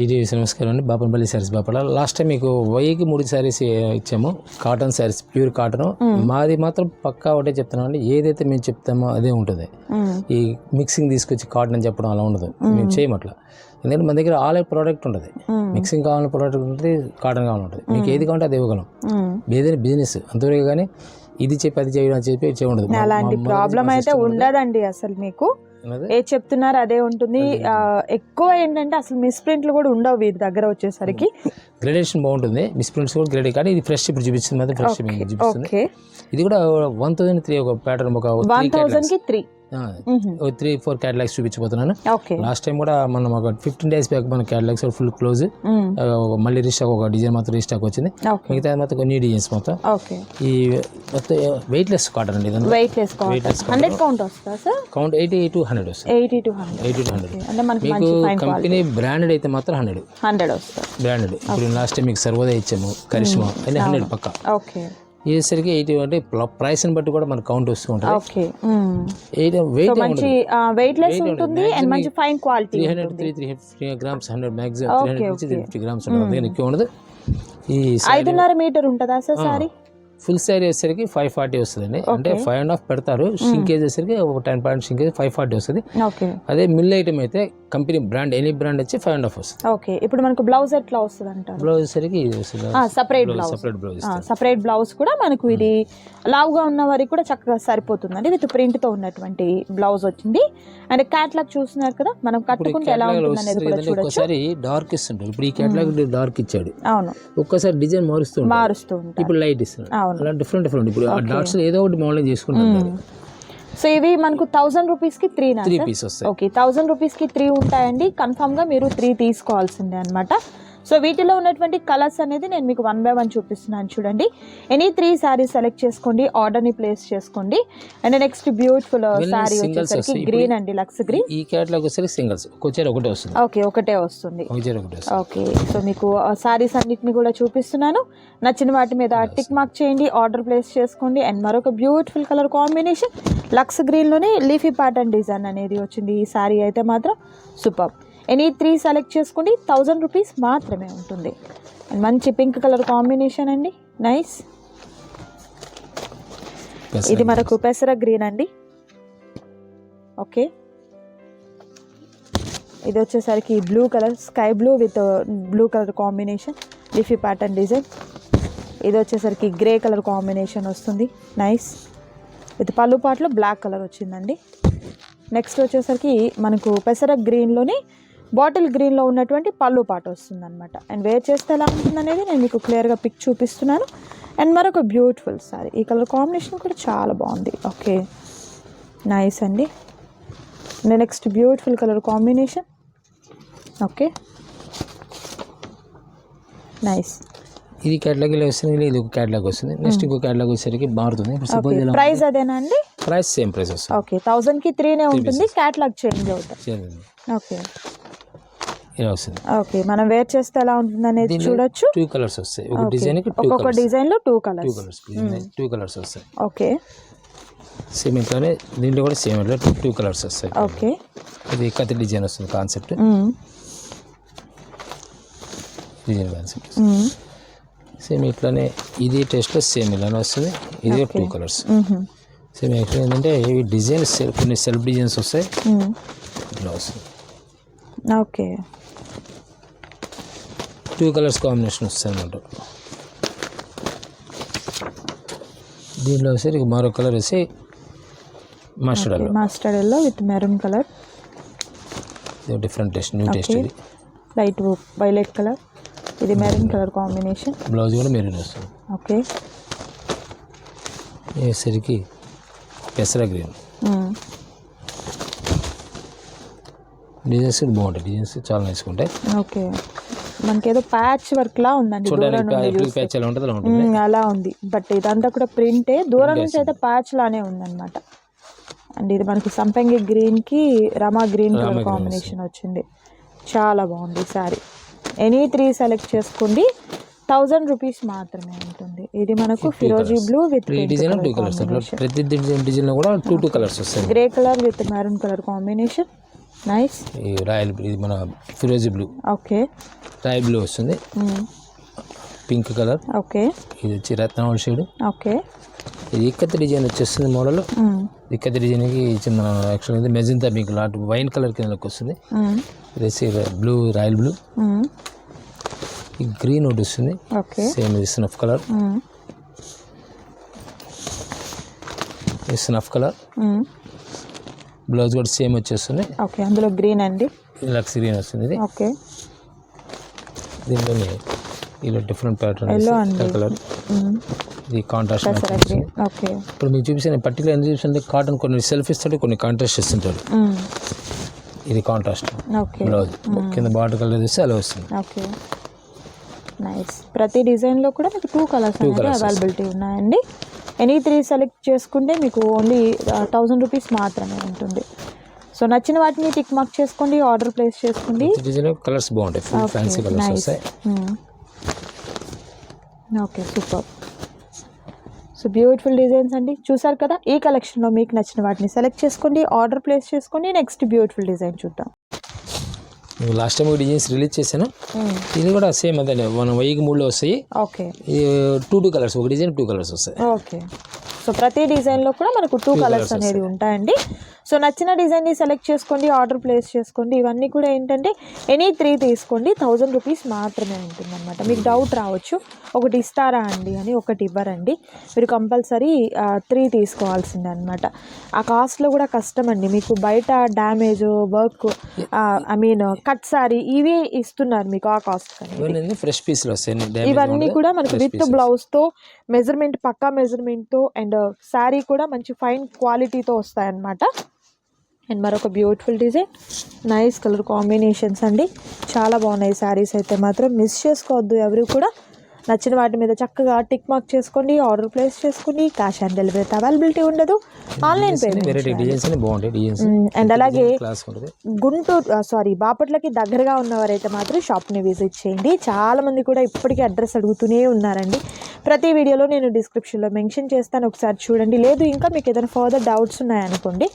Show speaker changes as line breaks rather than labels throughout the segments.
ఇది నమస్కారం అండి. బాపనపల్లి శారీస్ బాపల. లాస్ట్ టైం మీకు 1000కి 3 శారీస్ ఇచ్చాము, కాటన్ శారీస్, ప్యూర్ కాటన్. మాది మాత్రం పక్కా ఒకటే చెప్తున్నాం అండి, ఏదైతే మేము చెప్తామో అదే ఉంటుంది. ఈ మిక్సింగ్ తీసుకొచ్చి కాటన్ అని చెప్పడం అలా ఉండదు, మేము చేయమట్లా. ఎందుకంటే మన దగ్గర ఆల్ ప్రోడక్ట్ ఉంటుంది, మిక్సింగ్ కావాలని ప్రోడక్ట్ ఉంటుంది, కాటన్ కావాలని ఉంటుంది. మీకు ఏది కావాలంటే అది ఇవ్వగలం. ఏదైనా బిజినెస్ అంతవరకు కానీ ఇది చెప్పి అది చేయడం అని చెప్పి ఉండదు.
అలాంటి ప్రాబ్లం అయితే ఉండదండి. అసలు మీకు ఏ చెప్తున్నారు అదే ఉంటుంది. ఎక్కువ ఏంటంటే అసలు మిస్ప్రింట్లు కూడా ఉండవు వీరి దగ్గర వచ్చేసరికి.
గ్రేడేషన్ బాగుంటుంది, మిస్ప్రింట్స్ కూడా గ్రేడ్, కానీ ఇది ఫ్రెష్ ఇప్పుడు చూపిస్తుంది మాత్రం ఫ్రెష్ చూపిస్తుంది. ఇది కూడా 1003 ఒక ప్యాటర్న్, ఒక
1003
3-4 క్యాటలాగ్స్ చూపించబోతున్నాను. లాస్ట్ టైం కూడా మనం ఒక 15 days బ్యాక్ మన క్యాటలాగ్స్ ఫుల్ క్లోజ్, మళ్ళీ రీస్టాక్ ఒక డిజైన్ మాత్రం రీస్టాక్ వచ్చింది. మిగతా మొత్తం న్యూ డిజైన్స్ మొత్తం. ఈ మొత్తం వెయిట్లెస్ కాటన్ అండి. కౌంట్ 80 to 100 వస్తుంది. 80 to 100 మీకు కంపెనీ బ్రాండెడ్ అయితే మాత్రం 100 వస్తుంది. బ్రాండెడ్ ఇప్పుడు లాస్ట్ టైం మీకు సర్వోదయ ఇచ్చాము, కరిష్మా అన్ని 100 పక్కా. ఇదేసరికి 80 అంటే ప్రైస్ ని బట్టి కూడా మనకు కౌంట్ వస్తూ ఉంటుంది. 300 grams 100 మ్యాక్సిమం 350 grams ఉంటుంది, ఎక్కువ ఉండదు. ఈ
5.5 మీటర్ ఉంటుందా సార్ సారీ?
ఫుల్ శారీ వచ్చేసరికి 540 వస్తుందండి. అంటే 5.5 పెడతారు, షింకేజ్ వచ్చేసరికి ఒక 10% షింకేజ్ 540 వస్తుంది. అదే మిల్ ఐటమ్ అయితే కంపెనీ బ్రాండ్, ఎనీ బ్రాండ్ వచ్చి 5.5 వస్తుంది.
ఇప్పుడు మనకు బ్లౌజ్ ఎట్లా వస్తుంది అంటారు?
బ్లౌజ్ వచ్చేసరికి
సపరేట్ బ్లౌజ్ కూడా మనకు ఇది లావుగా ఉన్న వారికి కూడా చక్కగా సరిపోతుందండి. విత్ ప్రింట్ తో ఉన్నటువంటి బ్లౌజ్ వచ్చింది. అండ్ క్యాటలాగ్ చూస్తున్నారు కదా, మనం కట్టుకుంటే ఎలా ఉంటుంది అనేది కూడా చూడొచ్చు.
ఒక్కసారి డార్క్ ఇస్తుంటారు, ఇప్పుడు ఈ క్యాటలాగ్ డార్క్ ఇచ్చాడు,
అవును.
ఒక్కసారి డిజైన్ మారుస్తూ ఇప్పుడు లైట్ ఇస్తున్నాడు. అలా డిఫరెంట్ ఇప్పుడు ఆ డాట్స్ ఏదో ఒకటి మోడల్ చేసుకుంటారు.
సో ఇవి మనకు 1000 రూపీస్కి 3
పీస్ వస్తాయి.
ఓకే, 1000 రూపీస్కి 3 ఉంటాయండి. కన్ఫామ్గా మీరు 3 తీసుకోవాల్సిందే అనమాట. సో వీటిలో ఉన్నటువంటి కలర్స్ అనేది నేను మీకు 1 by 1 చూపిస్తున్నాను చూడండి. ఎనీ 3 శారీస్ సెలెక్ట్ చేసుకోండి, ఆర్డర్ని ప్లేస్ చేసుకోండి. అండ్ నెక్స్ట్ బ్యూటిఫుల్ శారీ వచ్చేసరికి గ్రీన్ అండి, లక్స్ గ్రీన్.
ఈ క్యాటలాగ్ వచ్చేసరికి సింగిల్స్ ఒకటే వస్తుంది.
ఓకే, ఒకటే వస్తుంది. ఓకే, సో మీకు శారీస్ అన్నిటిని కూడా చూపిస్తున్నాను. నచ్చిన వాటి మీద టిక్ మార్క్ చేయండి, ఆర్డర్ ప్లేస్ చేసుకోండి. అండ్ మరొక బ్యూటిఫుల్ కలర్ కాంబినేషన్ లక్స్ గ్రీన్లోనే లీఫీ ప్యాటర్న్ డిజైన్ అనేది వచ్చింది. ఈ శారీ అయితే మాత్రం సూపర్. ఎనీ 3 సెలెక్ట్ చేసుకోండి, 1000 రూపీస్ మాత్రమే ఉంటుంది. అండ్ మంచి పింక్ కలర్ కాంబినేషన్ అండి, నైస్. ఇది మనకు పెసర గ్రీన్ అండి. ఓకే, ఇది వచ్చేసరికి blue colour, sky blue with blue colour combination, leafy pattern design. ఇది వచ్చేసరికి గ్రే కలర్ కాంబినేషన్ వస్తుంది, నైస్. విత్ పళ్ళు పాటలో బ్లాక్ కలర్ వచ్చిందండి. నెక్స్ట్ వచ్చేసరికి మనకు పెసర గ్రీన్లోని బాటిల్ గ్రీన్లో ఉన్నటువంటి పళ్ళు పాట వస్తుంది అనమాట. అండ్ వేర్ చేస్తే ఎలా ఉంటుంది అనేది నేను మీకు క్లియర్గా పిక్ చూపిస్తున్నాను. అండ్ మరొక బ్యూటిఫుల్ సారీ, ఈ కలర్ కాంబినేషన్ కూడా చాలా బాగుంది. ఓకే, నైస్ అండి. Next beautiful colour combination. Okay, nice.
ఇది కేటలాగ్ వస్తుంది, ఇది ఒక కేటలాగ్ వస్తుంది. నెక్స్ట్ ఇంకో కేటలాగ్ వచ్చేసరికి మారుతుంది.
ప్రైస్ అదేనా అండి?
ప్రైస్ సేమ్ ప్రైస్ వస్తుంది.
ఓకే, 1000కి 3 ఉంటుంది, కేటలాగ్ చేంజ్ అవుతుంది. ఓకే,
ఇలా వస్తుంది.
ఓకే, మనం వేర్ చేస్తే ఎలా ఉంటుంది అనేది చూడొచ్చు.
2 కలర్స్ వస్తాయి, ఒక డిజైన్ కి
ఒక్కొక్క డిజైన్ లో 2 కలర్స్
వస్తాయి.
ఓకే,
సేమ్ ఇంట్లోనే దీంట్లో కూడా సేమ్ ఇట్లా 2 కలర్స్ వస్తాయి.
ఓకే,
ఇది కత్తి డిజైన్ వస్తుంది, కాన్సెప్ట్ డిజైన్ కాన్సెప్ట్ సేమ్ ఇట్లానే. ఇది టెస్ట్ లో సేమ్ ఇలానే వస్తుంది. ఇది 2 కలర్స్ సేమ్. యాక్చువల్ ఏంటంటే ఇవి డిజైన్స్ కొన్ని సెల్ఫ్ డిజైన్స్ వస్తాయి, ఇట్లా వస్తుంది.
ఓకే,
2 కలర్స్ కాంబినేషన్ వస్తుంది అన్నమాట. దీంట్లో వచ్చేసరికి మరో కలర్ వేసి
mustard yellow with maroon colour.
ఇది డిఫరెంట్ టేస్ట్, న్యూ టేస్ట్. ఇది
లైట్ వైలెట్ కలర్, ఇది మెరూన్ కలర్ కాంబినేషన్.
బ్లౌజ్ కూడా మెరూన్ వస్తుంది.
ఓకే,
వేసరికి పెసర గ్రీన్. డిజైన్స్ బాగుంటాయి, డిజైన్స్ చాలా నైస్ ఉంటాయి.
ఓకే, మనకి ఏదో ప్యాచ్ వర్క్ లా ఉందండి, అలా ఉంది. బట్ ఇదంతా కూడా ప్రింటే, దూరం నుంచి అయితే ప్యాచ్ లానే ఉందన్నమాట. అండ్ ఇది మనకి సంపంగి గ్రీన్ కి రమా గ్రీన్ కలర్ కాంబినేషన్ వచ్చింది, చాలా బాగుంది సారీ. ఎనీ 3 సెలెక్ట్ చేసుకోండి, 1000 రూపీస్ మాత్రమే ఉంటుంది. ఇది మనకు ఫిరోజీ బ్లూ విత్
డిజైన్ 2 కలర్స్. ప్రతి డిజైన్ లో కూడా 2 కలర్స్ వస్తాయి.
Grey colour with maroon colour combination. Nice.
ఈ రాయల్ ఇది మన ఫిరోజీ బ్లూ,
ఓకే.
రాయల్ బ్లూ వస్తుంది, పింక్ కలర్.
ఓకే.
ఇది వచ్చి రత్నావళి షేడ్.
ఓకే.
ఇది ఇక్కత్ డిజైన్ వచ్చేస్తుంది మోడల్. ఇక్కత్ డిజైన్కి చిన్న యాక్చువల్గా మెజంతా పింక్ లాంటి వైన్ కలర్ కిందకి వస్తుంది. ఇది వచ్చి బ్లూ, రాయల్ బ్లూ. ఈ గ్రీన్ ఒకటి వస్తుంది, సేమ్ ఇది స్నఫ్ కలర్. ఇది స్నఫ్ కలర్. బ్లౌజ్ కూడా సేమ్ వచ్చేస్తుంది.
ఓకే. అందులో గ్రీన్ అండి,
లక్స్ గ్రీన్ వస్తుంది. ఇది
ఓకే.
దీనిలోనే ఇలా డిఫరెంట్ ప్యాటర్న్ కలర్. ఇది కాంట్రాస్ట్.
ఓకే.
ఇప్పుడు మీకు చూపిస్తే పర్టికులర్ ఎందుకు చూపిస్తే కాటన్ కొన్ని సెల్ఫ్ ఇస్తాడు, కొన్ని కాంట్రాస్ట్ ఇస్తుంటాడు. ఇది కాంట్రాస్ట్ బ్లౌజ్, కింద బార్డర్ కలర్ చూస్తే అలా వస్తుంది.
ఓకే. నైస్. ప్రతి డిజైన్లో కూడా మీకు 2 కలర్స్ అనేది అవైలబిలిటీ ఉన్నాయండి. ఎనీ 3 సెలెక్ట్ చేసుకుంటే మీకు ఓన్లీ 1000 రూపీస్ మాత్రమే ఉంటుంది. సో నచ్చిన వాటిని టిక్ మార్క్ చేసుకోండి, ఆర్డర్ ప్లేస్ చేసుకోండి.
డిజైన్ కలర్స్ బాగుంటాయి, ఫుల్ ఫ్యాన్సీ కలర్స్ వస్తాయి.
Okay, super. So beautiful designs అండి, చూసారు కదా. ఈ కలెక్షన్లో మీకు నచ్చిన వాటిని సెలెక్ట్ చేసుకోండి, ఆర్డర్ ప్లేస్ చేసుకోండి. నెక్స్ట్ బ్యూటిఫుల్ డిజైన్ చూద్దాం.
లాస్ట్ టైం డిజైన్స్ రిలీజ్ చేశాను. ఇది కూడా సేమ్ అదే 1003లో వస్తాయి.
ఓకే.
ఇది 2 కలర్స్, ఒక డిజైన్ 2 కలర్స్ వస్తాయి.
ఓకే. సో ప్రతి డిజైన్లో కూడా మనకు 2 కలర్స్ అనేది ఉంటాయండి. సో నచ్చిన డిజైన్ని సెలెక్ట్ చేసుకోండి, ఆర్డర్ ప్లేస్ చేసుకోండి. ఇవన్నీ కూడా ఏంటంటే ఎనీ 3 తీసుకోండి, 1000 రూపీస్ మాత్రమే ఉంటుందన్నమాట. మీకు డౌట్ రావచ్చు, ఒకటి ఇస్తారా అండి అని. ఒకటి ఇవ్వరండి, మీరు కంపల్సరీ 3 తీసుకోవాల్సిందే అనమాట. ఆ కాస్ట్లో కూడా కష్టం అండి. మీకు బయట damage work, I mean cut sorry ఇవి ఇస్తున్నారు మీకు ఆ కాస్ట్ కానీ.
ఫ్రెష్ పీస్లు వస్తాయి.
ఇవన్నీ కూడా మనకు విత్ బ్లౌజ్తో, మెజర్మెంట్ పక్కా మెజర్మెంట్తో, అండ్ శారీ కూడా మంచి ఫైన్ క్వాలిటీతో వస్తాయన్నమాట. అండ్ మరొక beautiful design, nice colour combinations అండి, చాలా బాగున్నాయి శారీస్ అయితే మాత్రం. మిస్ చేసుకోవద్దు ఎవరు కూడా. నచ్చిన వాటి మీద చక్కగా టిక్ మార్క్ చేసుకోండి, ఆర్డర్ ప్లేస్ చేసుకోండి. క్యాష్ ఆన్ డెలివరీ అవైలబిలిటీ ఉండదు, ఆన్లైన్ పేమెంట్. అండ్ అలాగే బాపట్లకి దగ్గరగా ఉన్నవారైతే మాత్రం షాప్ని విజిట్ చేయండి. చాలామంది కూడా ఇప్పటికీ అడ్రస్ అడుగుతూనే ఉన్నారండి. ప్రతి వీడియోలో నేను డిస్క్రిప్షన్లో మెన్షన్ చేస్తాను, ఒకసారి చూడండి. లేదు ఇంకా మీకు ఏదైనా ఫర్దర్ డౌట్స్ ఉన్నాయనుకోండి,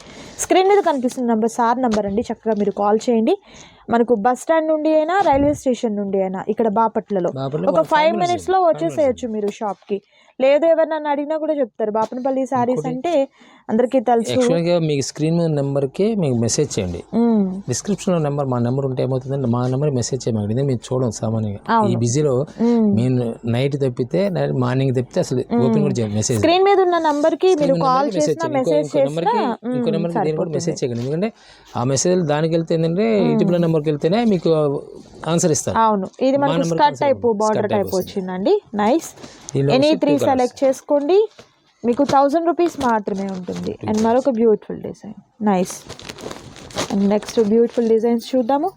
స్క్రీన్ మీద కనిపిస్తున్న నెంబర్ సార్ నెంబర్ అండి, చక్కగా మీరు కాల్ చేయండి. మనకు బస్ స్టాండ్ నుండి అయినా, రైల్వే స్టేషన్ నుండి అయినా, ఇక్కడ బాపట్లలో ఒక 5 minutesలో వచ్చేసేయచ్చు మీరు షాప్కి. లేదు ఎవరినన్నా అడిగినా కూడా చెప్తారు. బాపనపల్లి శారీస్ అంటే అందరికీ తెలుసు.
మీకు స్క్రీన్ నెంబర్కి మీకు మెసేజ్ చేయండి. డిస్క్రిప్షన్లో నెంబర్, మా నెంబర్ ఉంటే ఏమవుతుందంటే మా నెంబర్ మెసేజ్ చేయమండి. మీరు చూడండి సామాన్యంగా ఈ బిజీలో మేము నైట్ తప్పితే, మార్నింగ్ తప్పితే అసలు ఓపెన్ కూడా చేయండి. మెసేజ్
స్క్రీన్ మీద ఉన్న నెంబర్కి మీరు కాల్ చేసినా మెసేజ్ చేసినా
ఇంకో నెంబర్కి దీన్ని కూడా మెసేజ్ చేయకండి. ఎందుకంటే ఆ మెసేజ్ దానికి వెళ్తే ఏంటంటే యూట్యూబ్లో నెంబర్కి వెళ్తేనే మీకు ఆన్సర్ ఇస్తారు.
అవును, ఇది మనకు స్కర్ట్ టైప్, బార్డర్ టైప్ వచ్చిందండి. నైస్. ఎనీ 3 సెలెక్ట్ చేసుకోండి, మీకు 1000 రూపీస్ మాత్రమే ఉంటుంది. అండ్ మరొక beautiful design, nice. And next beautiful designs చూద్దాము.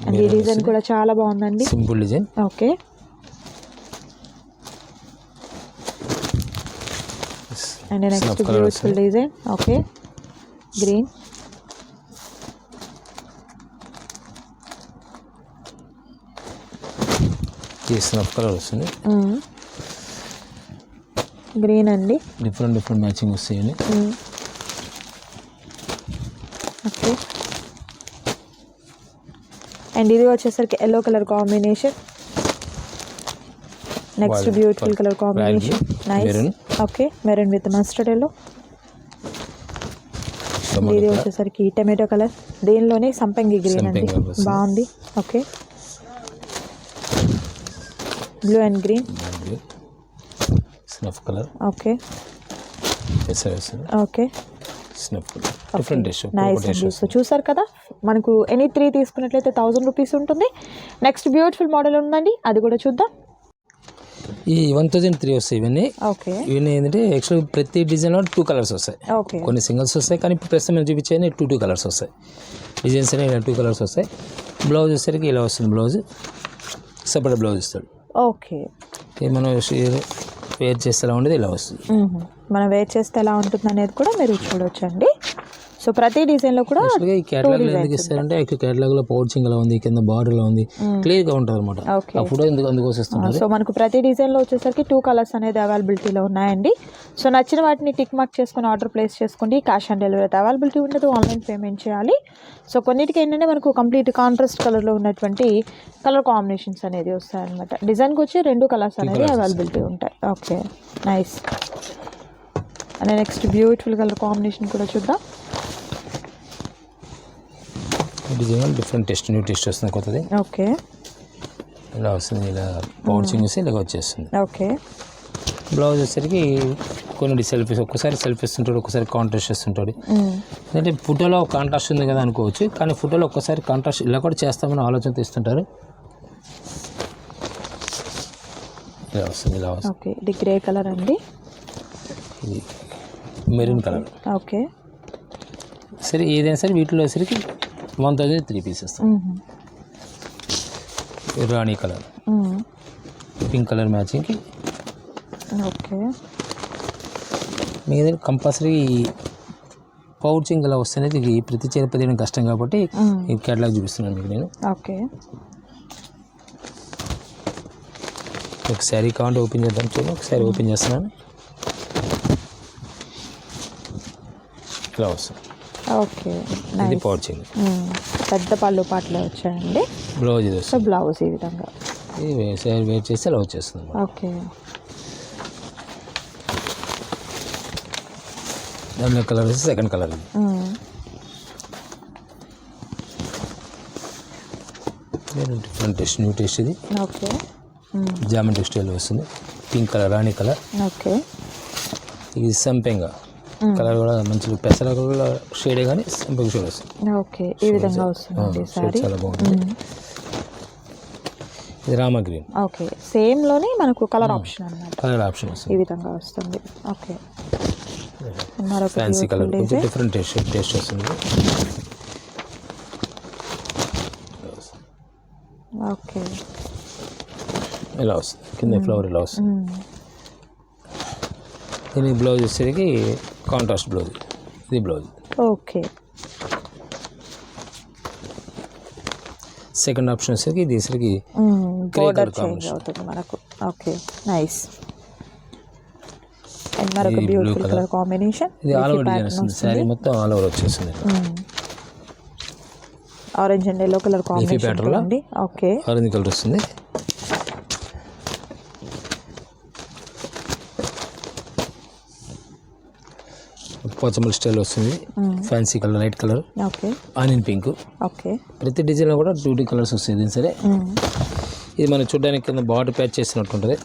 అండ్ ఈ డిజైన్ కూడా చాలా బాగుందండి,
simple design.
Okay. And next beautiful design, okay. Green,
colour వస్తుంది,
గ్రీన్ అండి.
డిఫరెంట్ మ్యాచింగ్ వస్తాయండి.
ఓకే. అండ్ ఇది వచ్చేసరికి yellow colour combination. Next beautiful colour combination, nice. Okay, maroon with mustard yellow. ఇది వచ్చేసరికి టమాటో కలర్, దీనిలోనే సంపంగి గ్రీన్ అండి, బాగుంది. Okay, blue and green,
snuff colour.
Okay, okay, nice అండి. సో చూసారు కదా, మనకు ఎనీ 3 తీసుకున్నట్లయితే 1000 రూపీస్ ఉంటుంది. నెక్స్ట్ బ్యూటిఫుల్ మోడల్ ఉందండి, అది కూడా చూద్దాం.
ఈ 1003 వస్తాయి ఇవన్నీ.
ఓకే.
ఇవన్నీ ఏంటంటే యాక్చువల్ ప్రతి డిజైన్లో 2 కలర్స్ వస్తాయి.
ఓకే.
కొన్ని సింగిల్స్ వస్తాయి, కానీ ఇప్పుడు ప్రస్తుతం నేను చూపించేది 2 కలర్స్ వస్తాయి. డిజైన్స్ అనేవి 2 కలర్స్ వస్తాయి. బ్లౌజ్ వచ్చేసరికి ఇలా వస్తుంది, బ్లౌజ్ సపరేట్ బ్లౌజ్ ఇస్తాడు.
ఓకే.
మనం వేర్ చేస్తే ఎలా ఉండేది ఇలా వస్తుంది.
మనం వేర్ చేస్తే ఎలా ఉంటుంది అనేది కూడా మీరు చూడొచ్చండి. సో ప్రతి డిజైన్లో కూడా
ఈ కేటలాగ్ ఎందుకు ఇస్తారంటే కేటలాగ్ లో పౌచింగ్ ఎలా ఉంది, కింద బార్డర్ ఎలా ఉంది, క్లియర్ గా ఉంటుంది అనమాట.
ఓకే.
ఆ ఫోటో అందుకోసం ఇస్తున్నారు.
సో మనకు ప్రతి డిజైన్లో వచ్చేసరికి 2 కలర్స్ అనేది అవైలబిలిటీలో ఉన్నాయండి. సో నచ్చిన వాటిని టిక్ మార్క్ చేసుకుని ఆర్డర్ ప్లేస్ చేసుకోండి. క్యాష్ ఆన్ డెలివరీ అయితే అవైలబిలిటీ ఉండదు, ఆన్లైన్ పేమెంట్ చేయాలి. సో కొన్నిటికి ఏంటంటే మనకు కంప్లీట్ కాంట్రాస్ట్ కలర్లో ఉన్నటువంటి కలర్ కాంబినేషన్స్ అనేది వస్తాయన్నమాట. డిజైన్కి వచ్చి 2 కలర్స్ అనేది అవైలబిలిటీ ఉంటాయి. Okay, nice. And next beautiful colour combination కూడా చూద్దాం.
Design different test, new test వస్తుంది కొత్తది.
ఓకే,
ఇలా వస్తుంది, ఇలా పౌచింగ్ వస్తే ఇలా వచ్చేస్తుంది.
ఓకే.
బ్లౌజ్ వచ్చేసరికి కొన్ని సెల్ఫీస్, ఒక్కసారి సెల్ఫీస్ ఉంటాడు, ఒకసారి కాంట్రాస్ట్ చేస్తుంటాడు. అంటే ఫోటోలో కాంట్రాస్ట్ ఉంది కదా అనుకోవచ్చు, కానీ ఫోటోలో ఒక్కసారి కాంట్రాస్ట్ ఇలా కూడా చేస్తామని ఆలోచన తీస్తుంటారు. ఇలా వస్తుంది, ఇలా వస్తుంది.
ఓకే, ఇది గ్రే కలర్ అండి,
ఇది మెరూన్ కలర్.
ఓకే.
సరే ఏదైనా సరే వీటిలో వచ్చేసరికి 1000 3 పీసెస్. రాణి కలర్, పింక్ కలర్ మ్యాచింగ్కి.
ఓకే,
మీ దగ్గర కంపల్సరీ పౌచింగ్ ఇలా వస్తుంది. ఇది ప్రతి చీర పదిహేను కష్టం కాబట్టి ఈ కేటలాగ్ చూపిస్తున్నాను మీకు నేను.
ఓకే.
ఒక శారీ కావాలంటే ఓపెన్ చేద్దాం. చూడండి, ఒకసారి ఓపెన్ చేస్తున్నాను. ఇలా వస్తుంది.
ఓకే,
ఇది పౌచింగ్.
పెద్ద పళ్ళు పాటలు వచ్చాయండి.
బ్లౌజ్ ఇది
సో
వస్తుంది.
బ్లౌజ్ ఈ విధంగా
ఇది శారీ వేర్ చేస్తే ఇలా వచ్చేస్తుంది.
ఓకే.
దానిలో కలర్ వచ్చి సెకండ్ కలర్. ఇది డిఫరెంట్ టెస్ట్, న్యూ టెస్ట్. ఇది
ఓకే.
జామెట్రీ స్టైల్ వస్తుంది. పింక్ కలర్, రాణి కలర్.
ఓకే.
ఇది సంపెంగా కలర్ కూడా మంచి పెసర షేడే కానీ సంపెంగ షేడ్ వస్తుంది.
ఓకే, ఈ విధంగా వస్తుంది సారీ.
చాలా బాగుంటుంది. ఇది రామా గ్రీన్.
ఓకే, సేమ్ లోనే మనకు కలర్ ఆప్షన్ అన్నమాట.
కలర్ ఆప్షన్ వస్తుంది,
ఈ విధంగా వస్తుంది. ఓకే, మరొక
ఫ్యాన్సీ కలర్, కొంచెం
డిజైన్.
డిఫరెంట్ టేస్ట్ వస్తుంది.
ఓకే,
ఇలా వస్తుంది, కింద ఫ్లవర్ ఇలా వస్తుంది. దీనికి బ్లౌజ్ వచ్చేసరికి కాంట్రాస్ట్ బ్లౌజ్. ఇది బ్లౌజ్.
ఓకే.
సెకండ్ ఆప్షన్ వచ్చేసరికి ఇది వచ్చేసరికి
బోర్డర్ చేంజ్ అవుతుంది మనకు. Okay, nice. అండ్ మరొక బ్యూటిఫుల్ కలర్ కాంబినేషన్.
ఇది ఆల్ ఓవర్ డిజైన్ వస్తుంది. శారీ మొత్తం ఆల్ ఓవర్ వచ్చేస్తుంది.
Orange and yellow colour combination అండి. ఓకే,
ఆరెంజ్ కలర్ వస్తుంది. పోచంపల్లి స్టైల్ వస్తుంది. Fancy colour, light colour,
okay,
onion pink.
Okay.
ప్రతి డిజైన్లో కూడా 2 కలర్స్ వస్తుంది. సరే, ఇది మనం చూడడానికి కింద బార్డర్ ప్యాచ్ చేసినట్టు ఉంటుంది.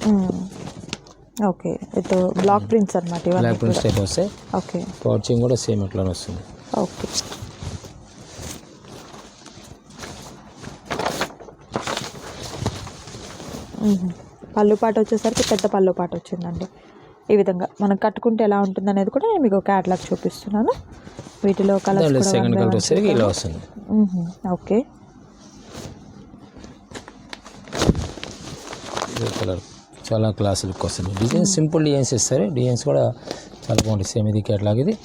ఓకే, ఇది బ్లాక్ ప్రింట్స్ అన్నమాట.
బ్లాక్ ప్రింట్స్ టైప్ వస్తాయి.
ఓకే,
పౌచింగ్ కూడా సేమ్ అట్లానే వస్తుంది.
ఓకే. పళ్ళు పాట వచ్చేసరికి పెద్ద పళ్ళు పాట వచ్చిందండి. ఈ విధంగా మనం కట్టుకుంటే ఎలా ఉంటుంది అనేది కూడా నేను మీకు క్యాటలాగ్ చూపిస్తున్నాను. వీటిలో కలర్స్
సెకండ్ కలర్ వచ్చేసరికి ఇలా వస్తుంది.
ఓకే,
కలర్ చాలా క్లాస్ లుక్ వస్తుంది. డిజైన్స్ సింపుల్ డిజైన్స్ ఇస్తారు. డిజైన్స్ కూడా చాలా బాగుంటుంది. సేమ్ ఇది కేటలాగ్. ఇది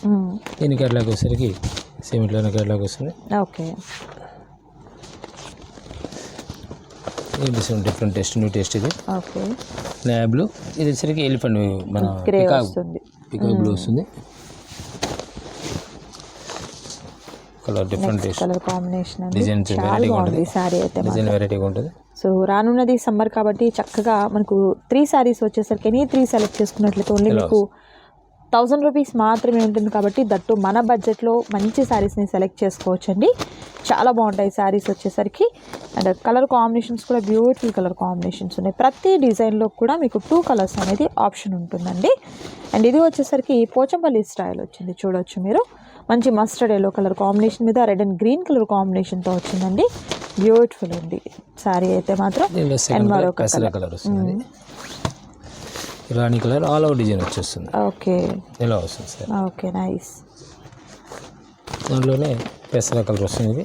దీని కేటలాగ్ వచ్చేసరికి సేమ్ ఇట్లా కేటలాగ్ వస్తుంది.
Okay,
different taste, new taste. ఇది
ఓకే,
నేవీ బ్లూ. ఇది వచ్చేసరికి ఎలిఫెంట్ మన పికాక్ బ్లూ వస్తుంది. Colour different taste,
colour combination
design వెరైటీగా ఉంటుంది.
సారీ అయితే
డిజైన్ వెరైటీగా ఉంటుంది.
సో రానున్నది సమ్మర్ కాబట్టి చక్కగా మనకు 3 సారీస్ వచ్చేసరికి ఎనీ 3 సెలెక్ట్ చేసుకున్నట్లయితే ఓన్లీ మీకు 1000 రూపీస్ మాత్రమే ఉంటుంది. కాబట్టి దట్టు మన బడ్జెట్లో మంచి శారీస్ని సెలెక్ట్ చేసుకోవచ్చండి. చాలా బాగుంటాయి శారీస్ వచ్చేసరికి. అండ్ కలర్ కాంబినేషన్స్ కూడా బ్యూటిఫుల్ కలర్ కాంబినేషన్స్ ఉన్నాయి. ప్రతి డిజైన్లో కూడా మీకు 2 కలర్స్ అనేది ఆప్షన్ ఉంటుందండి. అండ్ ఇది వచ్చేసరికి పోచంపల్లి స్టైల్ వచ్చింది. చూడవచ్చు మీరు, మంచి మస్టర్డ్ ఎల్లో కలర్ కాంబినేషన్ మీద రెడ్ అండ్ గ్రీన్ కలర్ కాంబినేషన్తో వచ్చిందండి. బ్యూటిఫుల్ ఉంది శారీ అయితే మాత్రం. అండ్ మరొక
కలర్ వస్తుంది, రాణి కలర్. ఆల్ ఓవర్ డిజైన్ వచ్చేస్తుంది.
ఓకే,
ఇలా వస్తుంది సార్.
Okay, nice.
దాంట్లోనే పెసర కలర్ వస్తుంది. ఇది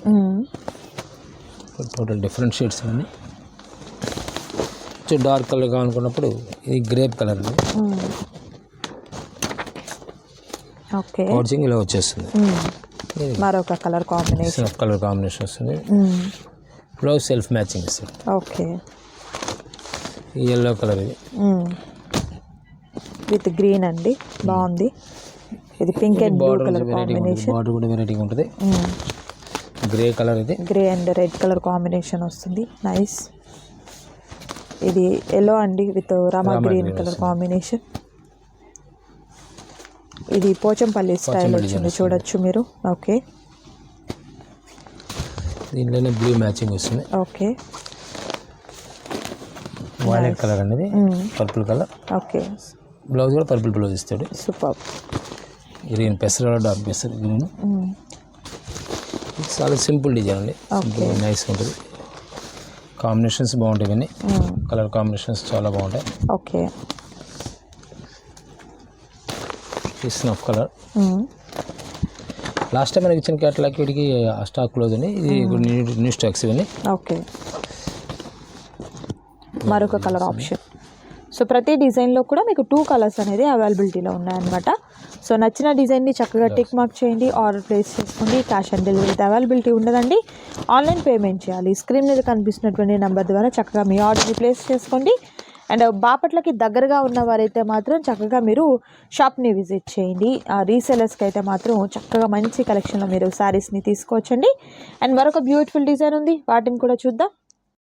టోటల్ డిఫరెంట్ షేడ్స్ అన్నీ. డార్క్ కలర్ కావాలనుకున్నప్పుడు ఇది గ్రేప్ కలర్.
ఓకే,
పౌచింగ్ ఇలా వచ్చేస్తుంది.
మరొక కలర్ కాంబినేషన్.
కలర్ కాంబినేషన్ వస్తుంది. బ్లౌజ్ సెల్ఫ్ మ్యాచింగ్ ఇస్తుంది.
ఓకే,
ఎల్లో కలర్ ఇది
విత్ గ్రీన్ అండి, బాగుంది. ఇది pink and blue colour combination.
Border కూడా వెరైటీగా ఉంటుంది. గ్రే కలర్ ఇది,
grey and red colour combination వస్తుంది. నైస్. ఇది ఎల్లో అండి with Rama green colour combination. ఇది పోచంపల్లి స్టైల్ వచ్చింది, చూడొచ్చు మీరు. ఓకే,
దీంట్లోనే బ్లూ మ్యాచింగ్ వస్తుంది.
ఓకే,
వైలెట్ కలర్ అనేది పర్పుల్ కలర్.
ఓకే,
బ్లౌజ్ కూడా పర్పుల్ బ్లౌజ్ ఇస్తాడు.
సూపర్.
గ్రీన్ పెసర డార్క్ పెసర గ్రీన్. చాలా సింపుల్ డిజైన్ అండి, సింపుల్ నైస్ ఉంటుంది. కాంబినేషన్స్ బాగుంటాయి, ఇవన్నీ కలర్ కాంబినేషన్స్ చాలా బాగుంటాయి.
Okay,
snuff colour. Last time మనకి ఇచ్చిన క్యాటలాగ్ వీటికి స్టాక్ క్లోజ్ అని, ఇది న్యూ స్టాక్స్ ఇవన్నీ.
ఓకే, మరొక కలర్ ఆప్షన్. సో ప్రతి డిజైన్లో కూడా మీకు 2 కలర్స్ అనేది అవైలబిలిటీలో ఉన్నాయన్నమాట. సో నచ్చిన డిజైన్ని చక్కగా టిక్ మార్క్ చేయండి, ఆర్డర్ ప్లేస్ చేసుకోండి. క్యాష్ ఆన్ డెలివరీ అవైలబిలిటీ ఉండదండి, ఆన్లైన్ పేమెంట్ చేయాలి. స్క్రీన్ మీద కనిపిస్తున్నటువంటి నెంబర్ ద్వారా చక్కగా మీ ఆర్డర్ని ప్లేస్ చేసుకోండి. అండ్ బాపట్లకి దగ్గరగా ఉన్నవారైతే మాత్రం చక్కగా మీరు షాప్ని విజిట్ చేయండి. రీసెలర్స్కి అయితే మాత్రం చక్కగా మంచి కలెక్షన్లో మీరు శారీస్ని తీసుకోవచ్చండి. అండ్ మరొక బ్యూటిఫుల్ డిజైన్ ఉంది, వాటిని కూడా చూద్దాం.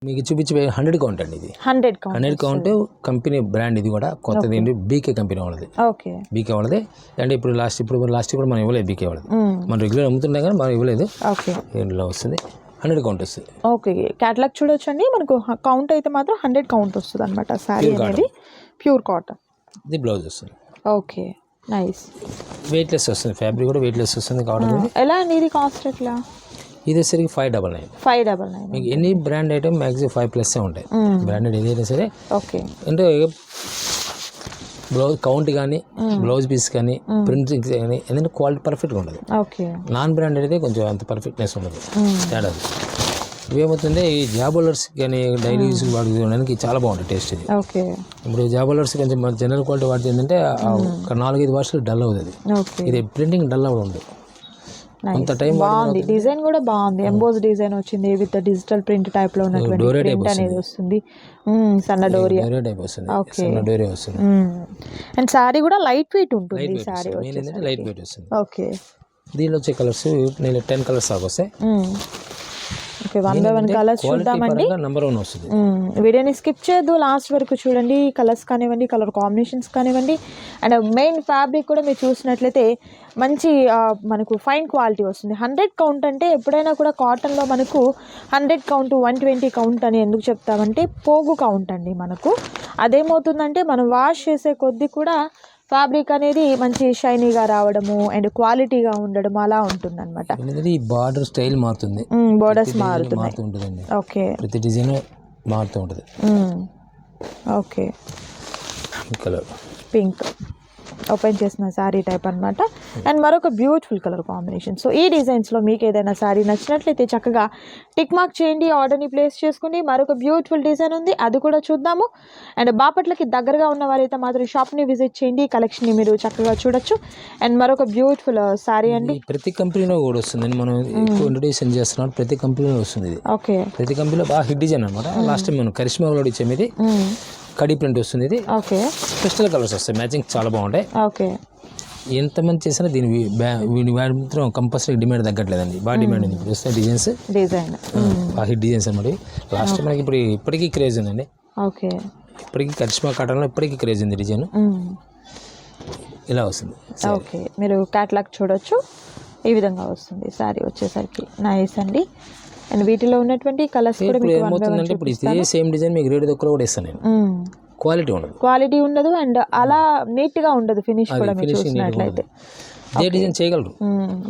మీకు చూపించే 100 కౌంట్ అండి. ఇది
100
కౌంట్ కంపెనీ బ్రాండ్. ఇది కూడా కొత్తది ఏంటి, బీకే కంపెనీ వాళ్ళది.
ఓకే,
బీకే వాళ్ళది. అంటే ఇప్పుడు లాస్ట్ కూడా మనం ఇవ్వలేదు బీకే వాళ్ళది. మనం రెగ్యులర్ అమ్ముతున్నాయి కానీ మనం ఇవ్వలేదు.
ఓకే,
దీంట్లో వస్తుంది 100 కౌంట్ వస్తుంది.
ఓకే, క్యాటలాగ్ చూడొచ్చండి. మనకు కౌంట్ అయితే మాత్రం 100 కౌంట్ వస్తుంది అనమాట. శారీ అనేది ప్యూర్ కాటన్.
ఇది బ్లౌజ్ వస్తుంది.
Okay, nice.
వెయిట్లెస్ వస్తుంది, ఫ్యాబ్రిక్ కూడా వెయిట్లెస్ వస్తుంది. కాటన్
ఎలా అండి ఇది కాస్ట్ ఎట్లా?
ఇది వచ్చేసరికి 599.
599.
మీకు ఎనీ బ్రాండ్ ఐటమ్ మ్యాక్సిమం 5+ ఉంటాయి. బ్రాండెడ్ ఏదైనా సరే.
ఓకే,
అంటే బ్లౌజ్ కౌంట్ కానీ బ్లౌజ్ పీస్ కానీ ప్రింటింగ్ కానీ ఏదైనా క్వాలిటీ పర్ఫెక్ట్గా ఉండదు.
ఓకే,
నాన్ బ్రాండెడ్ అయితే కొంచెం అంత పర్ఫెక్ట్నెస్ ఉండదు, తేడా. ఇవేమవుతుంది, ఈ జాబోలర్స్ కానీ డైలీ యూస్ వాడుకోవడానికి చాలా బాగుంటుంది టేస్ట్ ఇది.
ఓకే,
ఇప్పుడు జాబోలర్స్ కొంచెం జనరల్ క్వాలిటీ వాడితే ఏంటంటే ఒక 4-5 వాష్లు డల్ అవుతుంది. ఇది ప్రింటింగ్ డల్ అవ్వడం ఉండదు. అంత టైం
బాగుంది. డిజైన్ కూడా బాగుంది, ఎంబోస్ డిజైన్ వచ్చింది విత్ డిజిటల్ ప్రింట్ టైప్ లో ఉన్నటువంటి ప్రింట్ అనేది వస్తుంది. సన్న డోరియా
టైప్ వస్తుంది. సన్న డోరియా వస్తుంది.
అండ్ సారీ కూడా లైట్ వెయిట్ ఉంటుంది. సారీ
లైట్ వెయిట్ వస్తుంది.
ఓకే,
దీనిలో వచ్చే కలర్స్ నేను 10 కలర్స్ దాకా వస్తాయి.
ఓకే, 1 by 1 కలర్స్ చూద్దామండి.
నెంబర్ 1 వస్తుంది.
వీడియోని స్కిప్ చేయొద్దు, లాస్ట్ వరకు చూడండి. కలర్స్ కానివ్వండి, కలర్ కాంబినేషన్స్ కానివ్వండి, అండ్ మెయిన్ ఫ్యాబ్రిక్ కూడా మీరు చూసినట్లయితే మంచి మనకు ఫైన్ క్వాలిటీ వస్తుంది. 100 కౌంట్ అంటే ఎప్పుడైనా కూడా కాటన్లో మనకు 100 కౌంట్ 120 కౌంట్ అని ఎందుకు చెప్తామంటే పోగు కౌంట్ అండి. మనకు అదేమవుతుందంటే మనం వాష్ చేసే కొద్దీ కూడా ఫ్యాబ్రిక్ అనేది మంచి షైనీగా రావడము అండ్ క్వాలిటీగా ఉండడం అలా ఉంటుంది అనమాట.
ఈ బార్డర్ స్టైల్ మారుతుంది,
బోర్డర్స్ మారుతుందండి. ఓకే,
ప్రతి డిజైన్ మారుతూ ఉంటుంది.
ఓకే,
కలర్
పింక్ ఓపెన్ చేసిన శారీ టైప్ అనమాట. అండ్ మరొక బ్యూటిఫుల్ కలర్ కాంబినేషన్. సో ఈ డిజైన్స్లో మీకు ఏదైనా శారీ నచ్చినట్లయితే చక్కగా టిక్ మార్క్ చేయండి, ఆర్డర్ని ప్లేస్ చేసుకోండి. మరొక బ్యూటిఫుల్ డిజైన్ ఉంది, అది కూడా చూద్దాము. అండ్ బాపట్లకి దగ్గరగా ఉన్న వారైతే మాత్రం షాప్ని విజిట్ చేయండి, కలెక్షన్ని మీరు చక్కగా చూడొచ్చు. అండ్ మరొక బ్యూటిఫుల్ శారీ అండి.
ప్రతి కంపెనీలో కూడా వస్తుంది, మనం ఎక్కువ ఇంట్రొడ్యూషన్ చేస్తున్నాం. ప్రతి కంపెనీలో వస్తుంది ఇది.
ఓకే,
ప్రతి కంపెనీలో బాగా హిట్ డిజైన్ అనమాట. లాస్ట్ టైం మనం కరిష్మా కూడా ఇచ్చాము. ఇది కడీ ప్రింట్ వస్తుంది. ఇది
ఓకే,
క్రిస్టల్ కలర్స్ వస్తాయి, మ్యాచింగ్ చాలా బాగుంటాయి.
ఓకే,
ఎంతమంది చేసినా వీడి మాత్రం కంపల్సరీ డిమాండ్ తగ్గట్లేదండి, బాగా డిమాండ్ ఉంది. ఇప్పుడు వస్తాయి డిజైన్ బాగా హిట్ డిజైన్స్ అనమాట. లాస్ట్ మనకి ఇప్పటికీ క్రేజ్ ఉందండి.
ఓకే,
ఇప్పటికీ కరిష్మా కాటన్లో ఇప్పటికీ క్రేజ్ ఉంది. డిజైన్ ఇలా వస్తుంది.
ఓకే, మీరు క్యాటలాగ్ చూడొచ్చు, ఈ విధంగా వస్తుంది శారీ వచ్చేసరికి. నైస్ అండి. అండ్ వీటిలో ఉన్నటువంటి కలర్స్ కూడా మీకు
ఏమవుతుందంటే ఇప్పుడు ఇదే సేమ్ డిజైన్ మీకు రేట్ దగ్గర కూడా ఇస్తాను నేను. క్వాలిటీ ఉండదు అండ్ అలా నీట్ గా ఉండదు. ఫినిష్ కూడా మీరు చూసినట్లయితే ఇదే డిజైన్ చేయగలరు.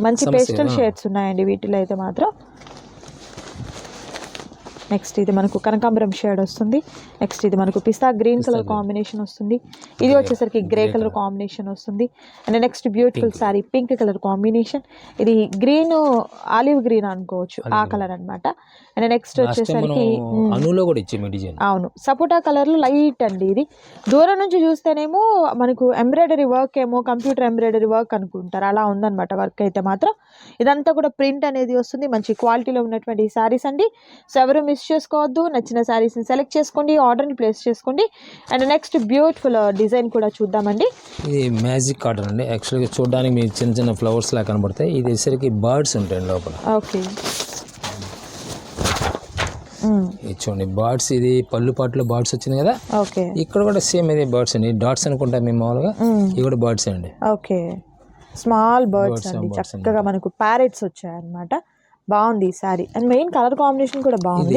మంచి పేస్టల్ షేడ్స్ ఉన్నాయండి వీటిలో అయితే మాత్రం. నెక్స్ట్ ఇది మనకు కనకాంబరం షేడ్ వస్తుంది. నెక్స్ట్ ఇది మనకు పిస్తా గ్రీన్ కలర్ కాంబినేషన్ వస్తుంది. ఇది వచ్చేసరికి గ్రే కలర్ కాంబినేషన్ వస్తుంది. And next beautiful sorry pink colour combination. ఇది గ్రీన్ ఆలివ్ గ్రీన్ అనుకోవచ్చు, ఆ కలర్ అన్నమాట. అండ్ నెక్స్ట్ వచ్చేసరికి
అనులో కూడా ఇచ్చాము డిజైన్.
అవును, సపోటా కలర్ లో లైట్ అండి. ఇది దూరం నుంచి చూస్తేనేమో మనకు ఎంబ్రాయిడరీ వర్క్ ఏమో కంప్యూటర్ ఎంబ్రాయిడరీ వర్క్ అనుకుంటారు, అలా ఉందన్నమాట వర్క్ అయితే మాత్రం. ఇదంతా కూడా ప్రింట్ అనేది వస్తుంది, మంచి క్వాలిటీలో ఉన్నటువంటి సారీస్ అండి. సో ఎవరు మిస్ చేసుకోవద్దు, నచ్చిన సారీస్ని సెలెక్ట్ చేసుకోండి, ఆర్డర్ని ప్లేస్ చేసుకోండి. అండ్ నెక్స్ట్ బ్యూటిఫుల్ డిజైన్ కూడా చూద్దామండి.
ఇది మ్యాజిక్ కాటన్ అండి. యాక్చువల్గా చూడడానికి మీకు చిన్న చిన్న ఫ్లవర్స్ లాగా కనబడతాయి. ఇది వచ్చేసరికి బర్డ్స్ ఉంటాయి లోపల.
ఓకే,
ఇది చూడండి బర్డ్స్. ఇది పళ్ళు పాటలో బర్డ్స్ వచ్చింది కదా.
ఓకే,
ఇక్కడ కూడా సేమ్ ఇది బర్డ్స్ అండి. డాట్స్ అనుకుంటా మేము మామూలుగా. ఇవి కూడా బర్డ్స్ అండి.
ఓకే, స్మాల్ బర్డ్స్ అండి. చక్కగా మనకు ప్యారెట్స్ వచ్చాయి అన్నమాట. బాగుంది ఈ sorry. And main colour combination కూడా బాగుంది.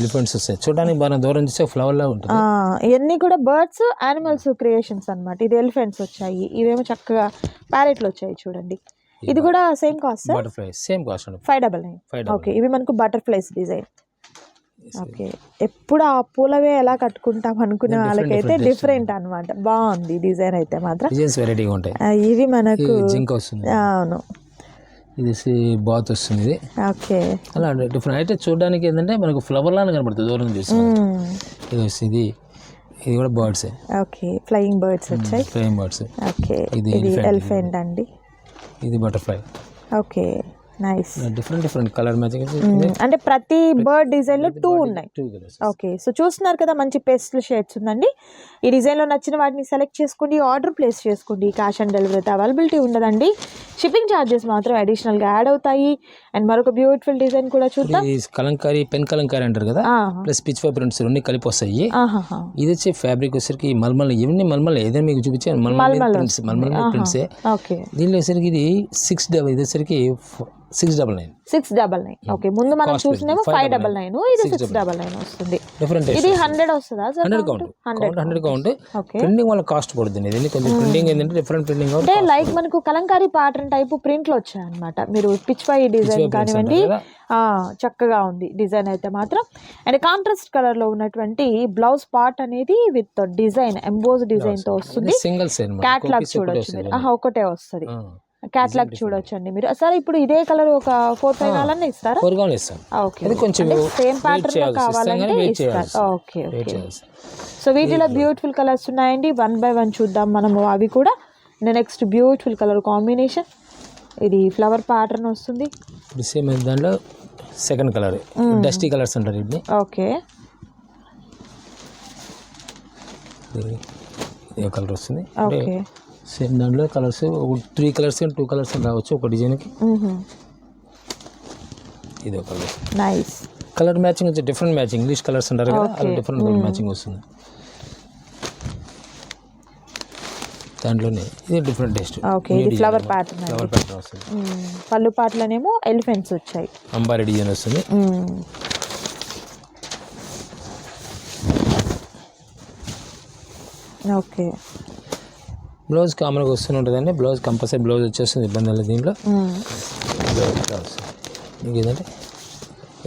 ఎలిఫెంట్స్ వస్తాయి చూడడానికి బాగా దూరం చూస్తే ఫ్లవర్ లా ఉంటుంది.
ఇవన్నీ కూడా బర్డ్స్ యానిమల్స్ క్రియేషన్స్ అన్నమాట. ఇది ఎలిఫెంట్స్ వచ్చాయి, ఇవేమో చక్కగా ప్యారెట్లు వచ్చాయి చూడండి. ఇది కూడా same cost,
butterfly same cost అండి,
599. ఓకే, ఇవి మనకు బటర్ఫ్లైస్ డిజైన్. ఓకే, ఎప్పుడు ఆ పూలవే ఎలా కట్టుకుంటాం అనుకునే వాళ్ళకైతే డిఫరెంట్ అన్నమాట. బాగుంది డిజైన్ అయితే మాత్రం.
డిజైన్స్ వెరైటీగా ఉంటాయి.
ఇవి మనకు
జింక్ వస్తుంది.
అవును,
ఇది బాత్ వస్తుంది. ఇది
ఓకే,
అలా డిఫరెంట్ అయితే చూడడానికి ఏంటంటే మనకు ఫ్లవర్ లాగా కనబడుతుంది దూరం చూసి. ఇది వస్తుంది. ఇది కూడా బర్డ్స్.
ఓకే, ఫ్లయింగ్ బర్డ్స్ వచ్చాయి.
Flying birds.
ఓకే, ఇది ఎలిఫెంట్ అండి.
ఇది butterfly.
Okay, nice.
Different colour matching.
అంటే ప్రతి బర్డ్ డిజైన్ లో 2 ఉన్నాయి. ఓకే, సో చూస్తున్నారు కదా, మంచి పేస్టల్ షేడ్స్ ఉందండి. ఈ డిజైన్ లో నచ్చిన వాటిని సెలెక్ట్ చేసుకోండి, ఆర్డర్ ప్లేస్ చేసుకోండి. క్యాష్ ఆన్ డెలివరీ అయితే అవైలబిలిటీ ఉండదండి. షిప్పింగ్ ఛార్జెస్ మాత్రం అడిషనల్ గా యాడ్ అవుతాయి. అండ్ మరొక బ్యూటిఫుల్ డిజైన్ కూడా చూద్దాం.
కలంకారీ పెన్ కలంకారీ అంటారు కదా, ప్లస్ పిచ్ ఫై ప్రింట్స్ అన్ని కలిపి వస్తాయి. ఇది వచ్చి ఫ్యాబ్రిక్ వచ్చేసరికి మల్మల్. ఇవన్నీ మల్మల్ ఏదైనా మీకు చూపించాను. మల్మల్ ప్రింట్స్. దీనిలో వచ్చేసరికి ఇది 6 ఇది వచ్చేసరికి 699.
ఓకే, ముందు మనం చూసినేమో 599, ఇది 699 వస్తుంది. ఇది 100 వస్తుందా?
100 కౌంట్. ప్రింటింగ్ వల్ల కాస్ట్ పడుతుంది. ఇది కొంచెం ప్రింటింగ్ ఏంటంటే డిఫరెంట్ ప్రింటింగ్
అంటే లైక్ మనకు కలంకారీ ప్యాటర్న్ టైపు ప్రింట్లు వచ్చాయి అన్నమాట. మీరు పిచ్ పై డిజైన్ కానివ్వండి, చక్కగా ఉంది డిజైన్ అయితే మాత్రం. అండ్ కాంట్రాస్ట్ కలర్ లో ఉన్నటువంటి బ్లౌజ్ పార్ట్ అనేది విత్ డిజైన్ ఎంబోజ్ డిజైన్ తో వస్తుంది. క్యాట్లాగ్ చూడొచ్చు మీరు. ఒకటే వస్తుంది. క్యాట్లాగ్ చూడొచ్చండి మీరు. సరే, ఇప్పుడు ఇదే కలర్ ఒక 4-5 కావాలన్నా ఇస్తారా? సేమ్ ప్యాటర్న్ కావాలంటే ఇస్తారు. ఓకే, సో వీటిలో బ్యూటిఫుల్ కలర్స్ ఉన్నాయండి. 1 by 1 చూద్దాం మనము అవి కూడా. Next beautiful colour combination. ఇది ఫ్లవర్ ప్యాటర్న్ వస్తుంది.
సేమ్ దాంట్లో సెకండ్ కలర్ డస్టీ కలర్స్ అంటారు ఇది.
ఓకే,
ఏ కలర్ వస్తుంది.
ఓకే,
సేమ్ దాంట్లో కలర్స్ 3 కలర్స్ 2 కలర్స్ రావచ్చు ఒక డిజైన్కి. ఇది ఒక కలర్.
నైస్
కలర్ మ్యాచింగ్ వచ్చి డిఫరెంట్ మ్యాచింగ్. ఇంగ్లీష్ కలర్స్ అంటారు కదా, అలా డిఫరెంట్ కలర్ మ్యాచింగ్ వస్తుంది దాంట్లోనే. ఇది డిఫరెంట్ టేస్ట్.
ఓకే, ఇది ఫ్లవర్ ప్యాటర్న్
వస్తుంది.
పళ్ళు పాటలోనేమో ఎలిఫెంట్స్ వచ్చాయి.
అంబారీ డిజైన్ వస్తుంది.
ఓకే,
బ్లౌజ్ కామన్గా వస్తూనే ఉంటుందండి. బ్లౌజ్ కంపల్సరీ బ్లౌజ్ వచ్చేస్తుంది, ఇబ్బంది లేదు దీంట్లో. మీకు ఏంటంటే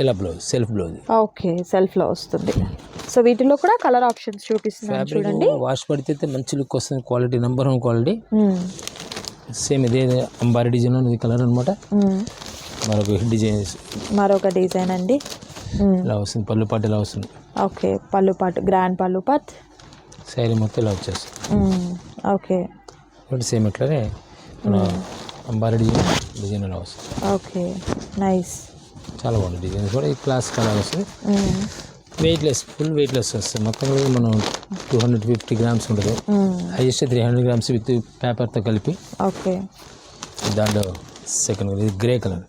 ఇలా బ్లౌజ్ సెల్ఫ్ బ్లౌజ్.
ఓకే, సెల్ఫ్లో వస్తుంది. సో వీటిలో కూడా కలర్ ఆప్షన్స్ చూపిస్తున్నాను చూడండి.
వాష్ పడితే మంచి లుక్ వస్తుంది. Quality number 1 quality. సేమ్ ఇదే అంబారీ డిజైన్ ఇది కలర్ అనమాట.
మరొక డిజైన్ అండి.
ఇలా వస్తుంది. పళ్ళు పాటు ఇలా వస్తుంది.
ఓకే, పళ్ళు పాటు గ్రాండ్ పళ్ళు పాట్.
శారీ మొత్తం ఇలా వచ్చేస్తుంది.
ఓకే,
సేమ్ ఇట్లానే అంబారీ డిజైన్ ఇలా వస్తుంది.
Okay, nice.
చాలా బాగుంది డిజైన్ కూడా. ఈ క్లాస్ కలర్ వస్తుంది. వెయిట్లెస్, ఫుల్ వెయిట్లెస్ వస్తుంది. మొత్తం మనం 250 grams ఉంటుంది. హైయెస్ట్ 300 grams విత్ పేపర్తో కలిపి.
ఓకే,
దాంట్లో సెకండ్ ఇది grey colour,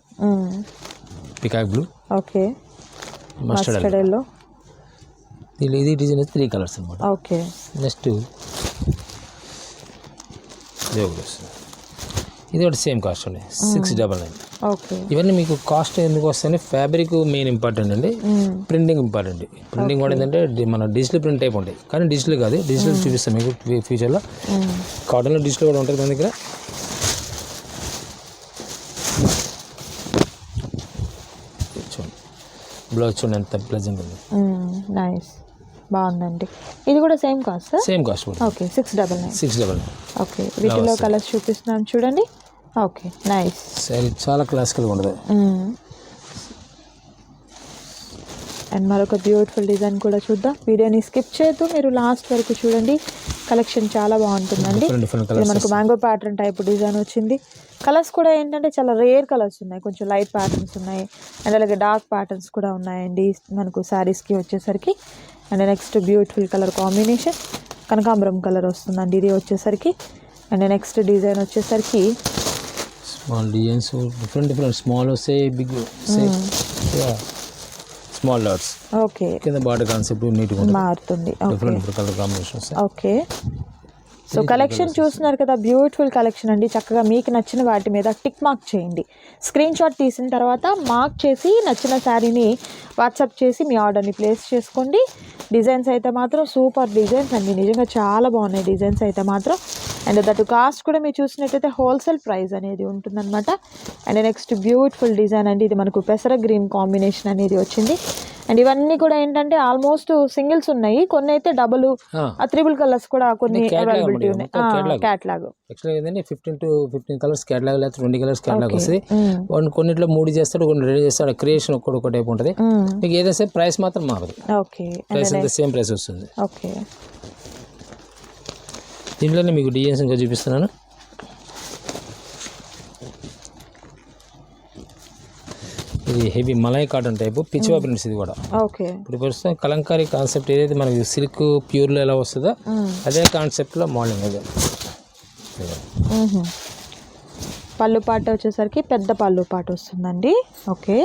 peacock blue,
okay, mustard yellow.
ఇది డిజైన్ 3 కలర్స్ అనమాట.
ఓకే,
నెక్స్ట్ ఇది ఒకటి సేమ్ కాస్ట్ అండి, 699.
ఓకే,
ఇవన్నీ మీకు కాస్ట్ ఎందుకు వస్తాయని ఫ్యాబ్రిక్ మెయిన్ ఇంపార్టెంట్ అండి. Printing important. ప్రింటింగ్ కూడా ఏంటంటే మన డిజిటల్ ప్రింట్ టైప్ ఉంటాయి, కానీ డిజిటల్ కాదు. డిజిటల్ చూపిస్తాం మీకు ఫ్యూచర్లో. కాటన్లో డిజిటల్ కూడా ఉంటుంది మన దగ్గర. బ్లౌజ్ చూడండి ఎంత ప్లెజెంట్ ఉంది.
నైస్, బాగుందండి. ఇది కూడా సేమ్ కాస్ట్?
సేమ్ కాస్ట్ కూడా.
ఓకే, 699.
699.
ఓకే, వీటిలో కలర్స్ చూపిస్తున్నాను చూడండి. Okay, nice.
సారీ చాలా క్లాసికల్గా ఉండదు.
అండ్ మరొక బ్యూటిఫుల్ డిజైన్ కూడా చూద్దాం. వీడియోని స్కిప్ చేయొద్దు, మీరు లాస్ట్ వరకు చూడండి. కలెక్షన్ చాలా బాగుంటుందండి. ఇది మనకు మ్యాంగో ప్యాటర్న్ టైప్ డిజైన్ వచ్చింది. కలర్స్ కూడా ఏంటంటే చాలా రేర్ కలర్స్ ఉన్నాయి, కొంచెం లైట్ ప్యాటర్న్స్ ఉన్నాయి అండ్ అలాగే డార్క్ ప్యాటర్న్స్ కూడా ఉన్నాయండి మనకు శారీస్కి వచ్చేసరికి. And next beautiful colour combination కనకాంబరం కలర్ వస్తుందండి ఇది వచ్చేసరికి. అండ్ నెక్స్ట్ డిజైన్ వచ్చేసరికి
స్మాల్ డిజైన్స్, డిఫరెంట్ స్మాల్ వస్తాయి, బిగ్ స్మాల్ డాట్స్.
ఓకే,
కింద బార్డర్ కాన్సెప్ట్ నీట్గా
మారుతుంది.
Different colour combinations.
Okay, so collection చూస్తున్నారు కదా, బ్యూటిఫుల్ కలెక్షన్ అండి. చక్కగా మీకు నచ్చిన వాటి మీద టిక్ మార్క్ చేయండి. స్క్రీన్ షాట్ తీసిన తర్వాత మార్క్ చేసి నచ్చిన శారీని వాట్సాప్ చేసి మీ ఆర్డర్ని ప్లేస్ చేసుకోండి. డిజైన్స్ అయితే మాత్రం సూపర్ డిజైన్స్ అండి, నిజంగా చాలా బాగున్నాయి డిజైన్స్ అయితే మాత్రం. అండ్ దట్ కాస్ట్ కూడా మీరు చూసినట్టయితే హోల్సేల్ ప్రైస్ అనేది ఉంటుందన్నమాట. అండ్ నెక్స్ట్ బ్యూటిఫుల్ డిజైన్ అండి, ఇది మనకు పెసర గ్రీన్ కాంబినేషన్ అనేది వచ్చింది. అండ్ ఇవన్నీ కూడా ఏంటంటే ఆల్మోస్ట్ సింగిల్స్ ఉన్నాయి, కొన్ని అయితే డబుల్ త్రిబుల్ కలర్స్ కూడా కొన్ని అవైలబిలిటీ ఉన్నాయి. క్యాట్లాగ్
యాక్చువల్గా 15 to 15 కలర్స్ క్యాట్లాగ్, లేకపోతే 20 కలర్స్ క్యాట్లాగ్ వస్తుంది. కొన్నిట్లో 3 చేస్తాడు, కొన్ని 2 చేస్తాడు. క్రియేషన్ ఒక్కొక్క టైప్ ఉంటుంది. మీకు ఏదైనా సరే ప్రైస్ మాత్రం మారదు.
ఓకే,
ప్రైస్ అంతా సేమ్ ప్రైస్ వస్తుంది.
ఓకే,
దీంట్లోనే మీకు డిజైన్స్ ఇంకా చూపిస్తున్నాను. ఇది heavy malai cotton type pichwai prints. ఇది కూడా
ఓకే,
ఇప్పుడు ప్రస్తుతం కలంకారీ కాన్సెప్ట్ ఏదైతే మనకి సిల్క్ ప్యూర్లో ఎలా వస్తుందో అదే కాన్సెప్ట్లో మోడలింగ్. అదే
పళ్ళు పాట వచ్చేసరికి పెద్ద పళ్ళు పాట వస్తుందండి. ఓకే,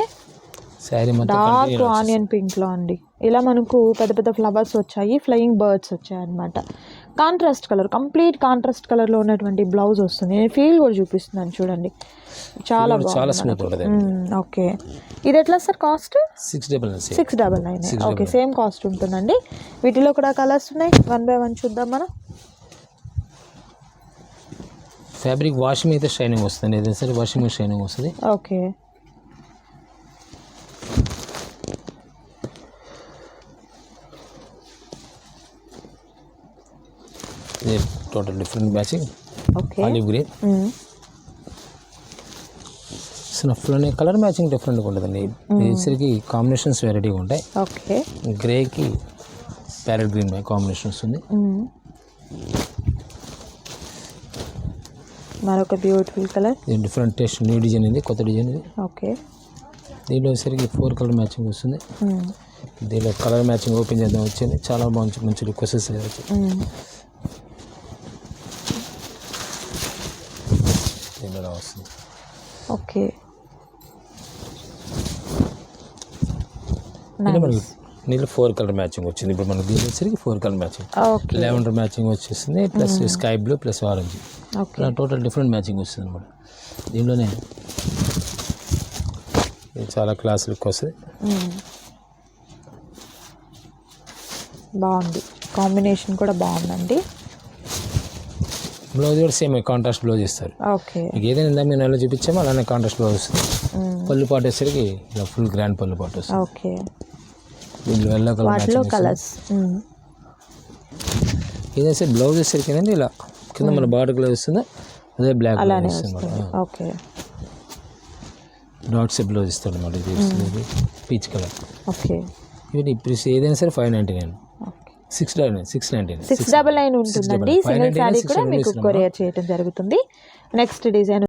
శారీ
డార్క్ ఆనియన్ పింక్లో అండి. ఇలా మనకు పెద్ద పెద్ద ఫ్లవర్స్ వచ్చాయి, ఫ్లయింగ్ బర్డ్స్ వచ్చాయి అనమాట. కాంట్రాస్ట్ కలర్, కంప్లీట్ కాంట్రాస్ట్ కలర్లో ఉన్నటువంటి బ్లౌజ్ వస్తుంది. నేను ఫీల్ కూడా చూపిస్తున్నాను చూడండి, చాలా
స్మూత్ ఉంటుంది.
ఓకే, ఇది ఎట్లా sir cost?
699.
Okay, same cost ఉంటుందండి. వీటిలో కూడా కలర్స్ ఉన్నాయి, 1 by 1 చూద్దాం మనం.
ఫ్యాబ్రిక్ వాషింగ్ అయితే షైనింగ్ వస్తుంది, ఏదైనా సరే వాషింగ్ మీద షైనింగ్ వస్తుంది.
ఓకే,
ఇది total different matching.
Okay,
olive green స్నఫ్లోనే కలర్ మ్యాచింగ్ డిఫరెంట్గా ఉంటుందండి. ఇసరికి కాంబినేషన్స్ వెరైటీగా ఉంటాయి.
ఓకే,
గ్రేకి ప్యారెట్ గ్రీన్ కాంబినేషన్ వస్తుంది.
మరొక బ్యూటిఫుల్ కలర్,
ఇది డిఫరెంట్ టేస్ట్, న్యూ డిజైన్ ఇది, కొత్త డిజైన్ ఇది.
ఓకే,
దీంట్లో వచ్చేసరికి 4 కలర్ మ్యాచింగ్ వస్తుంది. దీనిలో కలర్ మ్యాచింగ్ ఓపెన్ చేద్దాం వచ్చింది, చాలా బాగుంది, మంచి లుక్ వస్తుంది. దీనిలో వస్తుంది.
ఓకే,
దీంట్లో 4 కలర్ మ్యాచింగ్ వచ్చింది. ఇప్పుడు మనకు దీని వచ్చేసరికి 4 కలర్ మ్యాచింగ్, లెవెండర్ మ్యాచింగ్ వచ్చేసింది, plus sky blue plus orange, total different matching వస్తుంది అనమాట. దీంట్లోనే ఇది చాలా క్లాస్ లుక్ వస్తుంది.
బాగుంది, కాంబినేషన్ కూడా బాగుందండి.
బ్లౌజ్ కూడా సేమ్ కాంట్రాస్ట్ బ్లౌజ్ ఇస్తారు.
ఓకే,
మీకు ఏదైనా ఇందా మేము నెలలో చూపించామో అలానే కాంట్రాస్ట్ బ్లౌజ్ వస్తుంది. పళ్ళు పాటు వచ్చేసరికి ఇలా ఫుల్ గ్రాండ్ పళ్ళు పాటు వస్తుంది.
ఓకే,
దీంట్లో ఎల్లో కలర్
కలర్స్.
ఏదైతే సరే బ్లౌజ్ వచ్చేసరికి ఏంటంటే ఇలా కింద మన బార్డర్ కలర్ వస్తుంది, అదే బ్లాక్ వస్తుంది.
ఓకే,
డాట్స్ బ్లౌజ్ ఇస్తాడు అనమాట. ఇది వస్తుంది పీచ్ కలర్.
ఓకే,
ఇవి ఇప్పుడు ఏదైనా సరే 599, 699
699 ఉంటుందండి. సింగిల్ శారీ కూడా మీకు కొరియర్ చేయడం జరుగుతుంది. Next design